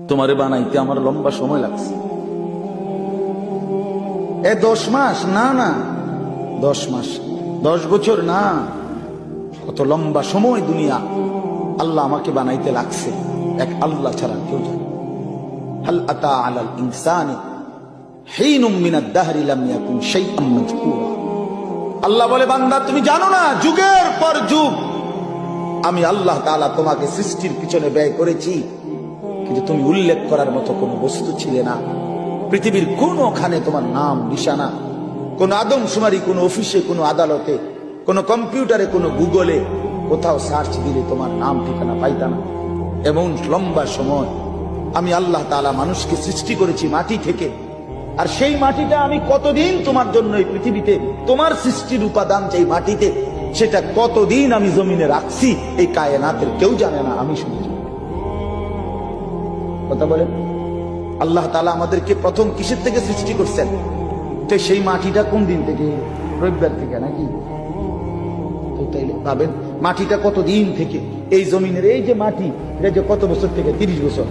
তোমারে বানাইতে আমার লম্বা সময় লাগছে। 10 মাস না, 10 মাস, 10 বছর না, কত লম্বা সময় দুনিয়া আল্লাহ আমাকে বানাইতে লাগছে, এক আল্লাহ ছাড়া কেউ জানে। হাল আতা আলাল ইনসানি হিনুম মিনাদ দাহরি লাম ইয়াকুন শাইআন মাযকুরা। আল্লাহ বলে, বান্দা তুমি জানো না, যুগের পর যুগ আমি আল্লাহ তাআলা তোমাকে সৃষ্টির পিছনে ব্যয় করেছি, কিন্তু তুমি উল্লেখ করার মতো কোনো বস্তু ছিলে না। পৃথিবীর কোনখানে তোমার নাম নিশানা, কোন আদমশুমারি, কোন অফিসে, কোন আদালতে, কোন কম্পিউটারে, কোন গুগলে কোথাও সার্চ দিলে তোমার নাম ঠিকানা পাইতা না। এমন লম্বা সময় আমি আল্লাহ তাআলা মানুষকে সৃষ্টি করেছি মাটি থেকে, আর সেই মাটিটা আমি কতদিন তোমার জন্য এই পৃথিবীতে, তোমার সৃষ্টির উপাদান যেই মাটিতে, সেটা কতদিন আমি জমিনে রাখছি এই কায়নাতের কেউ জানে না, আমি শুনেছি। কথা বলেন, আল্লাহ তাআলা আমাদেরকে প্রথম কিসের থেকে সৃষ্টি করছেন? তো সেই মাটিটা কোন দিন থেকে? রবিবার থেকে নাকি? তো তাইলে ভাবেন মাটিটা কতদিন থেকে, এই জমিনের এই যে মাটি, এটা যে কত বছর থেকে? 30 বছর।